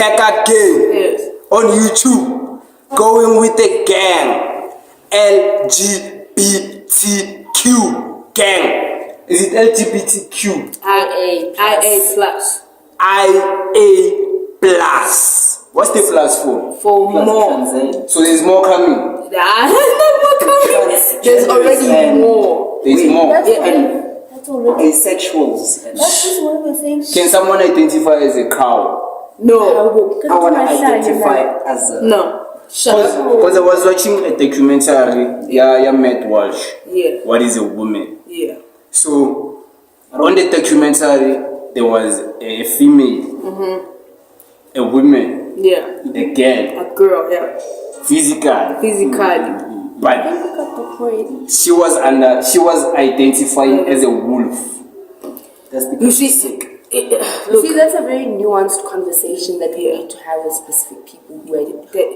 Back again. Yes. On YouTube, going with the gang. LGBTQ gang. Is it LGBTQ? IA plus. IA plus. What's the plus for? For more. So there's more coming. There's already more. There's more. That's already asexuals. That's just what we're saying. Can someone identify as a cow? No. I want to identify as a... No. Shut up. Because I was watching a documentary, Matt Walsh. Yeah. What is a woman? Yeah. So, on the documentary, there was a female, a woman, Yeah. a girl, A girl, yeah. physically, Physically. but I got the point. she was identifying as a wolf. That's You because see, See, look, that's a very nuanced conversation that we need to have with specific people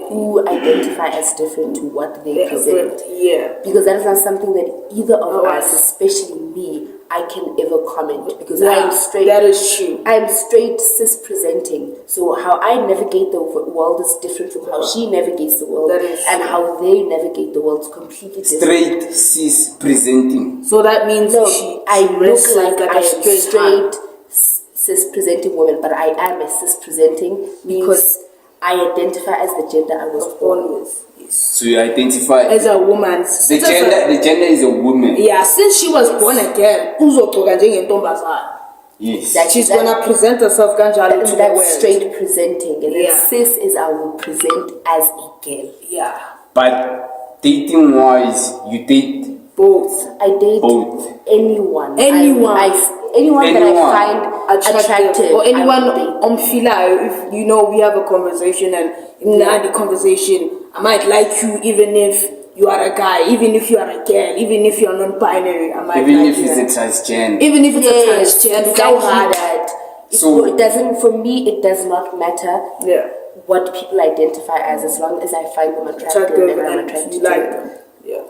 who identify as different to what they present. yeah. Because that is not something that either of Oh, us, especially me, I can ever comment because Yeah, I am straight. that is true. I am straight cis presenting. So how I navigate the world is different from how she navigates the world, That is and how they navigate the world is completely different. Straight cis presenting. So that means No, I look wrestles like I a am straight cis presenting woman, but I am a cis presenting because I identify as the gender I was born with. So you identify as a woman. the gender is a woman. Yeah, since she was born again, uzogqoka njengentombazana. Yes. She's gonna present herself kanjalo to the That's world. straight presenting, and Yeah. then cis is I will present as a girl. Yeah, But dating wise, you date both. I date both. anyone. Anyone. Anyone that Anyone. I find attractive. or anyone I will date. on fila. If we have a conversation and in the conversation, I might like you even if you are a guy, even if you are a girl, even if you are non-binary. I might Even like if you. it's a transgender. Even if it's Yes, a transgender, exactly that. So- It doesn't. For me, it does not matter. Yeah. What people identify as long as I find them attractive and I'm attracted you to like them. them. Yeah.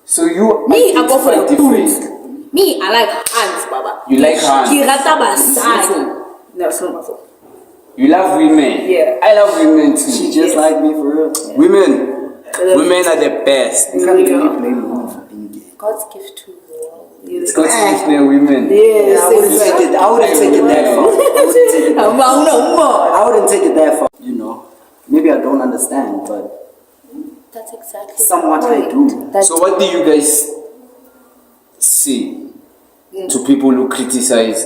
So you Me, I go for identify the boobs. different. Me, I like hands, Baba. You like hands? Ke rata basadi. No, it's not my fault. You love women. Yeah. I love women too. she just like me for real. Women are the best. You can't really blame a woman for being gay. God's gift to the world. It's because they're women. Yes, I wouldn't take it. I wouldn't take it that far. I wouldn't take it that far. I wouldn't take it that far. You know, maybe I don't understand, but That's exactly somewhat the I point. do. That So what do you guys say to people who criticize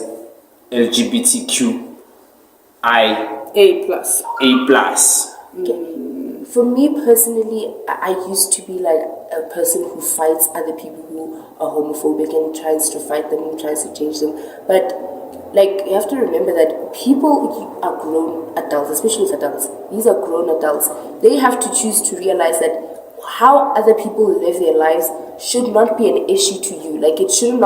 LGBTQIA+? A plus. For me personally, I used to be like a person who fights other people who are homophobic and tries to fight them and tries to change them. But like you have to remember that people are grown adults, especially as adults. These are grown adults. They have to choose to realize that how other people live their lives should not be an issue to you. Like it shouldn't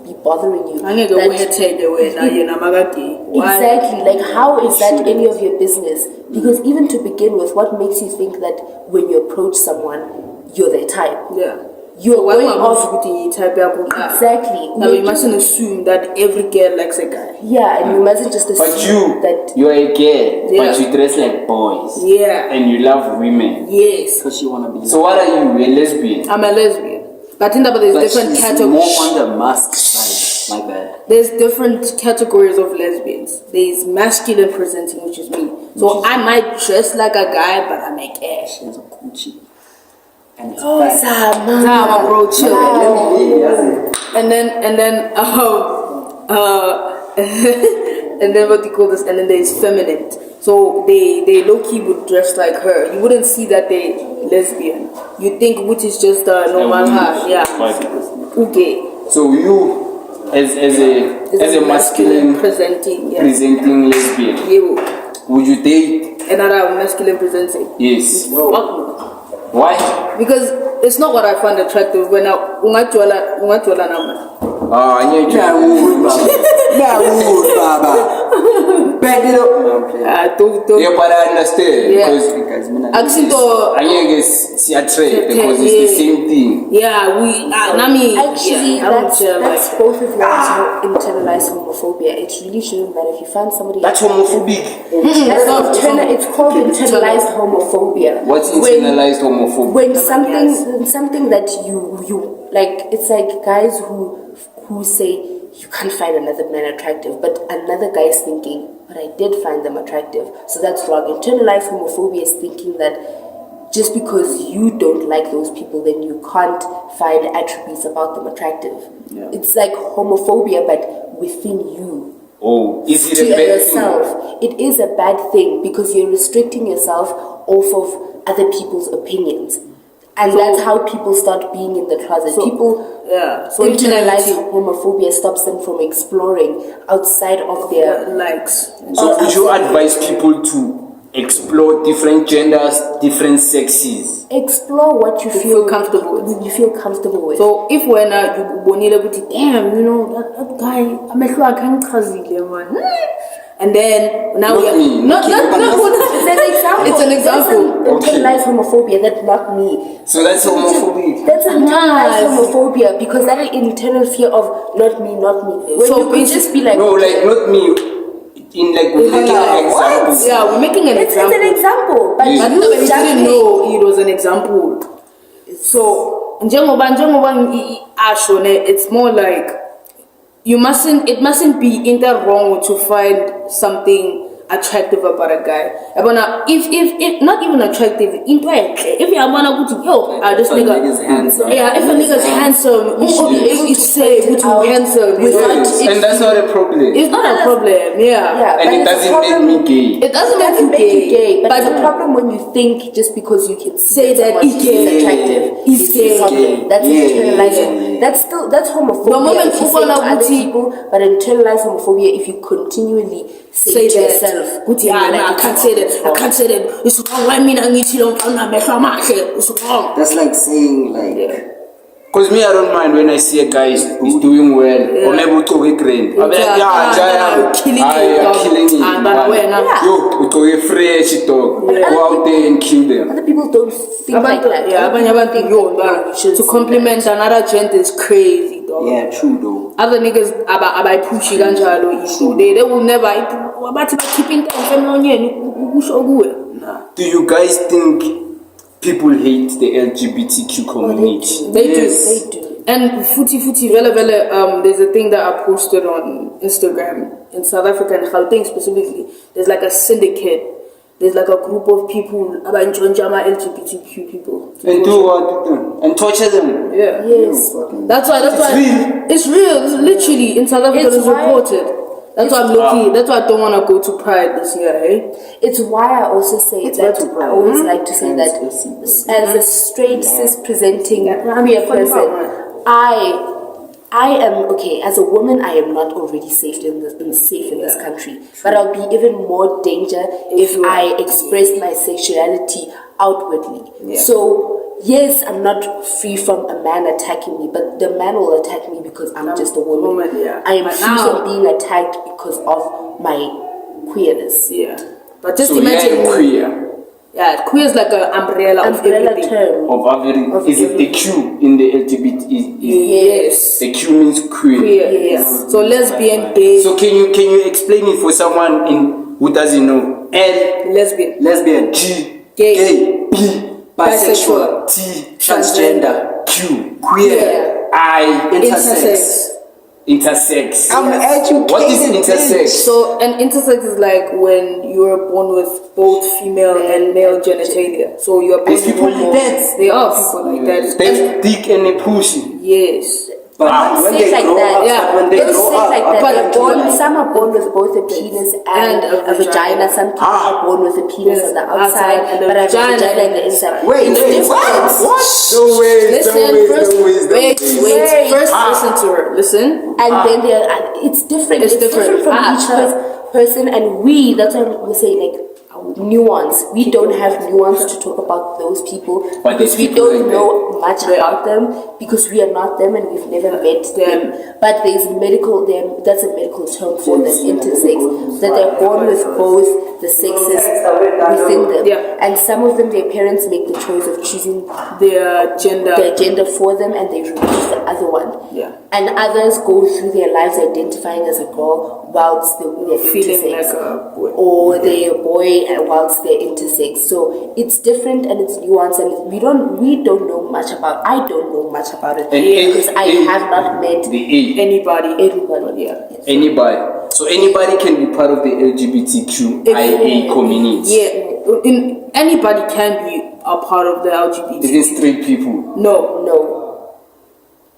be bothering you. Angeke That- uyethe wena yena makade. Why? Exactly. Like, how is that any of your business? Because even to begin with, what makes you think that when you approach someone, you're their type? Yeah. You're Why going would off. you type Exactly. Now you mustn't assume that every girl likes a guy. Yeah, and you mustn't just assume But that. you're a girl, Yeah. but you dress like boys. Yeah. And you love women. Yes. Because she wanna be. So what are you, a lesbian? I'm a lesbian. But in there's But different she's categories. more on the mask side. My bad. There's different categories of lesbians. There's masculine presenting, which is me. So I might dress like a guy, but I'm a girl. She has a coochie. And it's Oh, fat. Sama. Nah, bro, chill. Yeah. And then and then what do you call this? And then there's feminine. So they low key would dress like her. You wouldn't see that they lesbian. You think which is just a normal her. Yeah. Okay. So you, as a masculine presenting. Yeah. presenting lesbian, Yeah. would you date? Another masculine presenting. Yes. Fuck no. Why? Because it's not what I find attractive when I ungatjola nama. Ah, yeah, Baba. Back it up. No, I'm playing. Yeah, but I understand Yeah. because Guys, me not- I guess see a trade because it's the same thing. Yeah, we. Nami. Actually, yeah, I don't that's share like that. both of y'all's internalized homophobia. It really shouldn't matter if you find somebody. That's homophobic. It's called internalized homophobia. What's When- internalized homophobia? When something that you like, it's like guys who say you can't find another man attractive, but another guy is thinking, but I did find them attractive, so that's wrong. Internalized homophobia is thinking that just because you don't like those people, then you can't find attributes about them attractive. Yeah. It's like homophobia, but within you. Oh, is it To a bad yourself. thing? It is a bad thing because you're restricting yourself off of other people's opinions. And that's how people start being in the closet. People So internalize homophobia stops them from exploring outside of their likes. So would you advise people to explore different genders, different sexes? explore what you feel comfortable with. You feel comfortable with. So if when you bonita with it, damn, you know that guy, I'm a can't man. And then now Not we're me. not It's an example. It's an example. That's internalized homophobia. That's not me. So that's homophobic. That's internalized homophobia because that is internal fear of not me, not me. When So you could just be like, No, like not me. In like we're making an example. Yeah, we're making an it's example. an example, but Yeah. But you we didn't jumping. know it was an example. So njengoba asho ne, it's more like it mustn't be in the wrong to find something attractive about a guy. If not even attractive, if you want to yo, this If a nigga nigga's handsome. Yeah, if a nigga's handsome, you should be able to say which out handsome. Yes, and that's not a problem. It's not a problem, Yeah, And but it it's a doesn't problem. make me gay. It doesn't Doesn't make you gay, but it's a problem when you think just because you can Say see that someone he's is gay. attractive, He's it's a gay. problem. That's Yeah. internalizing. That's homophobia. The moment if you you say it to wanna other Gucci- people, but internalized homophobia if you continually say say it to that. yourself. Gucci, then you're I it's can't wrong, say that. it's I wrong. can't say that. It's wrong. Why me not need to It's wrong. That's like saying like Because me, I don't mind when I see a guy is doing well, or maybe to a grand. I'm like, Yeah, killing it, you're dog. killing it. Ah, but when, Yeah. Yo, to a fresh dog. Go out there and kill them. Other people don't think like that. Yeah, Other people think that you should to say compliment another gent is crazy, dog. yeah, true though. Other niggas abai pushy kanjalo ego. They will never bathi keeping time femlonyeni ukusho kuwe. Nah. Do you guys think people hate the LGBTQ community? They Yes. do. And futi vele there's a thing that I posted on Instagram in South Africa and Gauteng specifically. There's like a syndicate. There's like a group of people about LGBTQ people. And do what to them? And torture them? Yeah. Yes. That's why it's real. It's literally in South Africa. It's why- reported. That's why I'm lucky. That's why I don't want to go to Pride this year, eh? It's why I also say that I always like to say that as a straight cis presenting queer person, I am okay. As a woman, I am not already safe in this country, but I'll be even more danger if I express my sexuality outwardly. Yeah. So yes, I'm not free from a man attacking me, but the man will attack me because I'm just a woman. Yeah. I am But free now- from being attacked because of my queerness. Yeah. But just So imagine yeah, queer. Yeah, queer is like an umbrella of Umbrella everything. term. Of everything. Is it the Q in the LGBT? Yes. The Q means queer. Queer, yes. So lesbian, gay, So can you explain it for someone who doesn't know? L, lesbian, Lesbian, G, gay, B, bisexual, T, transgender, Q, queer, I, intersex. intersex. I'm educated. What is intersex? So an intersex is like when you are born with both female and male genitalia. So you are born There's people with like both. that. They are people like that. They thick and they pussy. Yes. But Wow. when Say they like grow that. up, Yeah. but when they Don't grow say up, like that. but They're born, some are born with both a penis and a vagina. Some people are born with a penis on the outside, and a but a vagina vagina on the inside. Wait, It's wait, different. what? No way. Listen, first, wait, Wait. first listen to her. Listen. And then it's different. It's It's different different. from each person, and that's why we say like nuance. We don't have nuance to talk about those people But because these we people don't like know much about them because we are not them and we've never met them. But there's that's a medical term for them, intersex, that they're born with both the sexes within them. Yeah. And some of them, their parents make the choice of choosing Their gender. for them and they remove the other one. Yeah. And others go through their lives identifying as a girl whilst they're Feeling intersex, like a boy. or they're a boy whilst they're intersex. So it's different and it's nuanced, and we don't know much about. I don't know much about it because I have not met Anybody. everybody. Yeah. Yes. Anybody. So anybody can be part of the LGBTQIA community. Yeah. Anybody can be a part of the LGBT. It is straight people. No.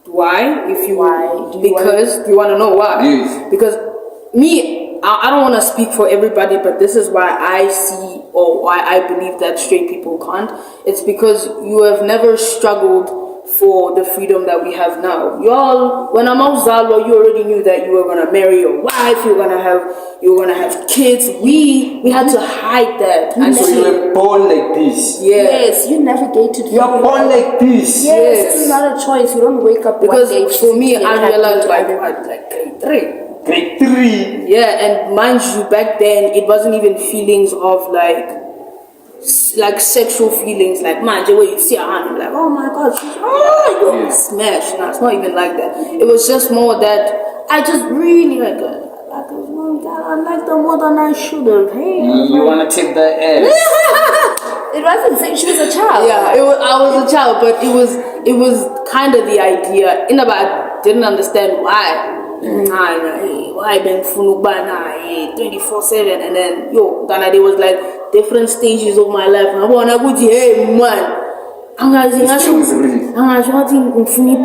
Why? Do you want to know why? Yes. Because I don't want to speak for everybody, but this is why I see or why I believe that straight people can't. It's because you have never struggled for the freedom that we have now. Y'all, when I'm out Zalwa, you already knew that you were gonna marry your wife, you're gonna have kids. We had to hide that. And so you were born like this. Yes, you navigated. You are born like this. Yes, it's not a choice. You don't wake up Because one day for me, choosing to I be realized attracted like grade 3. Grade 3. Yeah, and mind you, back then it wasn't even feelings of like sexual feelings, like man, the way you see her hand, like oh my god, smash. No, it's not even like that. It was just more that I just really like this one guy. I like them more than I should have. Hey, You wanna take the ass? It wasn't saying she was a child. yeah, I was a child, but it was kind of the idea. But I didn't understand why. Why been funubana 24/7, and then there was like different stages of my life. I wanna go to hey man. I'm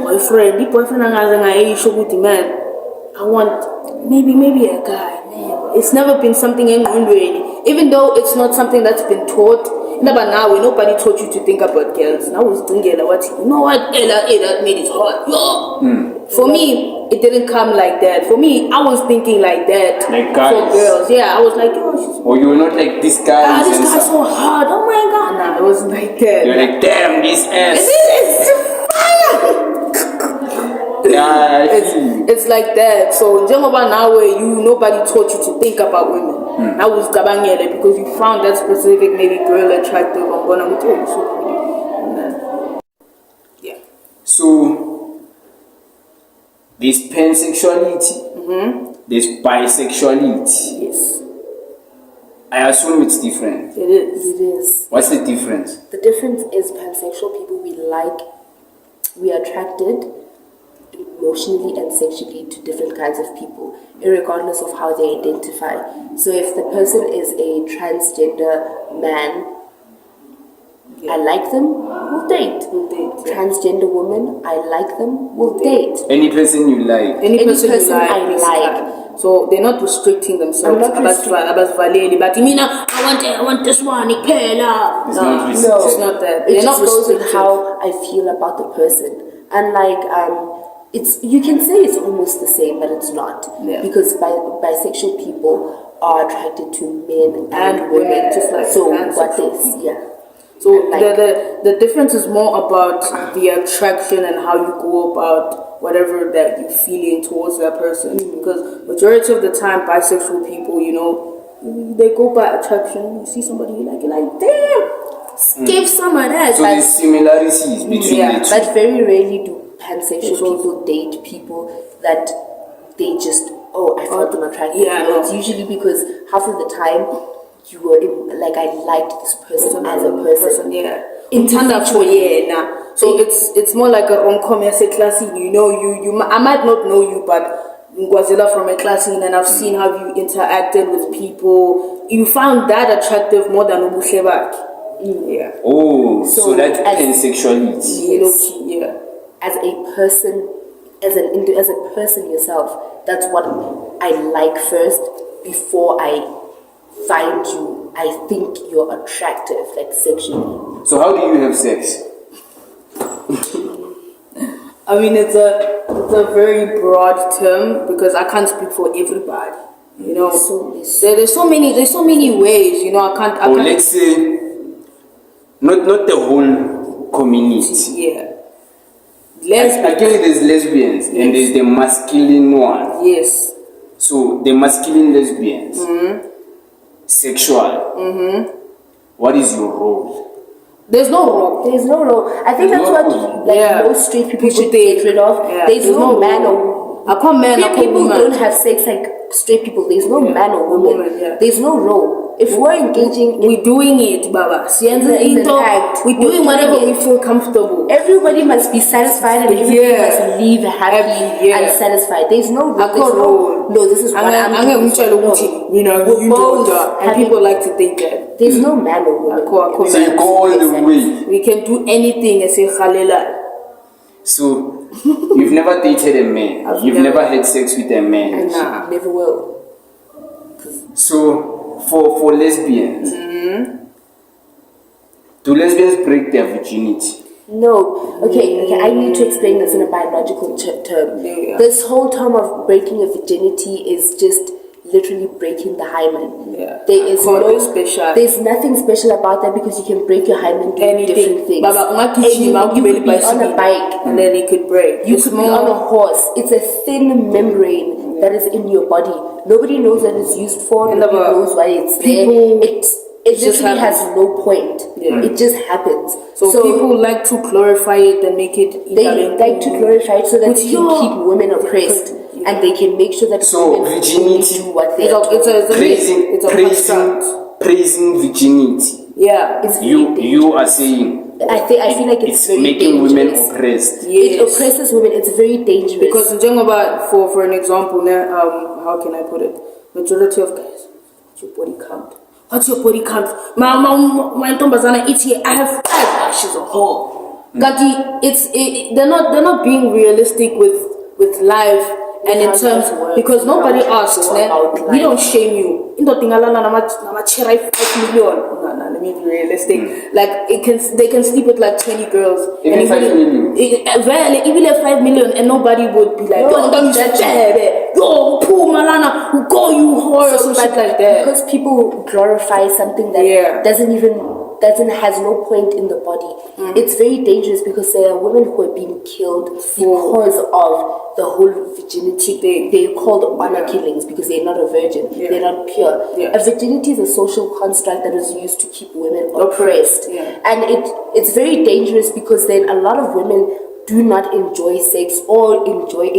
boyfriend. The boyfriend man. I want maybe a guy. Man. It's never been something even though it's not something that's been taught. But now nobody taught you to think about girls. I was thinking what Ella made it hard. For me, it didn't come like that. For me, I was thinking like that. Like guys. For girls. Yeah, I was like, she's Or you were not like this guy. this guy's so hard. Oh my god. Nah, it wasn't like that. You're like, damn, this ass. It's fire. Yeah, it's like that. So Jengoba now nobody taught you to think about women. That was Gabangele because you found that specific maybe girl attractive. I'm gonna tell you so pretty. And then, yeah. So there's pansexuality, there's bisexuality. Yes. I assume it's different. It is. It is. What's the difference? The difference is pansexual people we are attracted emotionally and sexually to different kinds of people, irregardless of how they identify. So if the person is a transgender man, I like them, we'll date. Transgender woman, I like them, we'll date. Any person you like. Any person I you like. So they're not restricting themselves. I'm not But I want this one. It's not It's not that. It They're just not goes with restrictive. how I feel about the person. And it's you can say it's almost the same, but it's not. Yeah. Because bisexual people are attracted to men and women, just like so pansexual what is people. So the difference is more about the attraction and how you go about whatever that you're feeling towards that person. Because majority of the time, bisexual people, they go by attraction. You see somebody you like, you're like, damn, give some of that. So there's similarities between the two. But very rarely do pansexual people date people that they just I found them attractive. Yeah, It's usually because half of the time you were I liked this person as a person. Yeah. Individually. So it's more like a rom-com classy. I might not know you, but Ngwazela from a class and I've seen how you interacted with people. You found that attractive more than Ubushebak. Yeah. Oh, so that's pansexuality. Yeah. As a person, as a person yourself, that's what I like first before I find you. I think you're attractive, like sexually. So how do you have sex? I mean, it's a very broad term because I can't speak for everybody. You know, So- there's so many ways. You know, I can't. Or let's say, not the whole community. Yeah. I think there's lesbians and there's the masculine one. Yes. So the masculine lesbians, sexual. What is your role? There's no role. There's no law. I think that's what most straight people should get rid of. Yeah. There's no man or I can't man. I Queer can't people woman. don't have sex like straight people. There's no man or woman. Yeah. There's no role. If we're engaging, We're doing it, Baba. In the act. We're We're doing whatever doing we feel comfortable. everybody must be satisfied and everybody Yeah. must leave happy Happy, yeah. and satisfied. There's no rule. I There's can't no, roll. no, this is what I'm doing. You know, We're you both do that. And having- people like to think that There's no man or woman. Cool. So you go all the way. we can do anything and say Khalela. So you've never dated a man. You've never had sex with a man. And Nah. never will. So for lesbians, do lesbians break their virginity? No. Okay, I need to explain this in a biological term. Yeah. This whole term of breaking a virginity is just literally breaking the hymen. Yeah. There is Can't no be special. There's nothing special about that because you can break your hymen doing Anything. different things. Baba, And you could be on a bike. and then it could break. You could be on a horse. It's a thin membrane that is in your body. Nobody knows what it's used for. And Nobody about knows why it's people- there. It just literally has happens. no point. Yeah. It just happens. So people like to glorify it and make it. They like to glorify it so that But they can yeah. keep women oppressed, Yeah. and they can make sure that So women only virginity- do what they It's are a, it's a, told. it's a construct. praising virginity. Yeah. It's very dangerous. You are saying I feel like it's very making dangerous. women oppressed. It Yes. oppresses women. It's very dangerous. Because in general, for an example, now, how can I put it? Majority of guys, what's your body count? What's your body count? My Tombazana eats here. I have 5. She's a whore. Gati, they're not being realistic with life and in How terms life works, because nobody how it asks. go Ne? about We life. don't shame you. In the thing, let me be realistic. Like they can sleep with like 20 girls. Even and 5 million. Even at 5 million, and nobody would be like, No, don't that's- judge it. Yo, poor Malana, who go you whore or some But shit like that. because people glorify something that Yeah. has no point in the body. It's very dangerous because there are women who are being killed because of the whole virginity thing. They're called honor killings because they're not a virgin. Yeah. They're not pure. Yeah. A virginity is a social construct that is used to keep women oppressed. Yeah. And it's very dangerous because then a lot of women do not enjoy sex or enjoy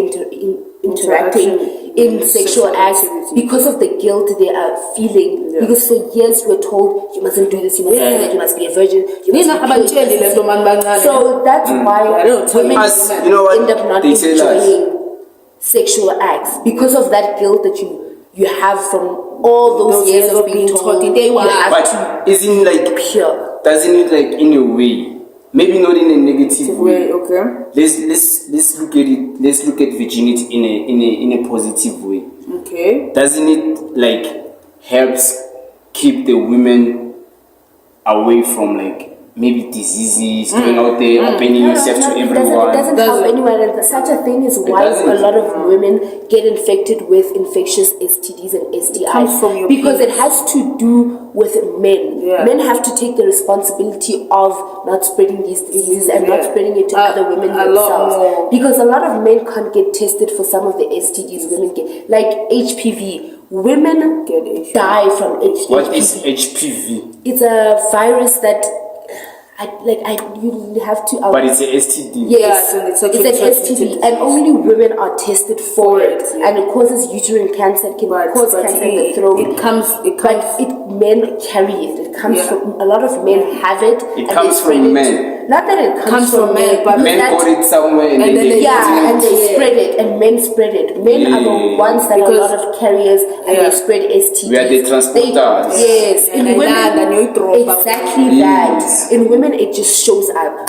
interacting in sexual acts activity. because of the guilt they are feeling. Yeah. Because for years you were told you mustn't do this, you mustn't do that, you must be a virgin, you must Nina be abantsheli pure. lento mani bancane. So that's why I don't tell women us, you know what, end up not they tell us. enjoying sexual acts because of that guilt that you have from all those years of being told you have But to isn't like be pure. doesn't it like in a way, maybe not in a negative way. Okay. Let's look at it. Let's look at virginity in a positive way. Okay. Doesn't it like helps keep the women away from like maybe diseases, going out there, opening yourself to It everyone? doesn't help anyone. And such a thing is why doesn't. a lot of women get infected with infectious STDs and STIs. comes from your because it penis. has to do with men. Yeah. Men have to take the responsibility of not spreading these diseases and not Yeah. spreading it to other women a lot themselves. more. Because a lot of men can't get tested for some of the STDs women get. Like HPV. Women Get HPV. die from HPV. What is HPV? It's a virus that you have to. But it's a STD. Yes, Yeah, it's it's an an transmitted STD, and only women are tested for it, yeah. and it causes uterine cancer. It can cause cancer in the throat. It comes. But men carry it. It comes Yeah. from a lot of men have it. It and comes they spread from it. men. Not that it comes from men, but Men that, got it somewhere and, And then then they yeah, and they Yeah. spread it, and men spread it. Men are the Yeah. ones that are a Because- lot of carriers, and Yeah. they spread STDs. We are the transporters. Yes, And in they land and you women, throw back. exactly Yes. that. In women, it just shows up.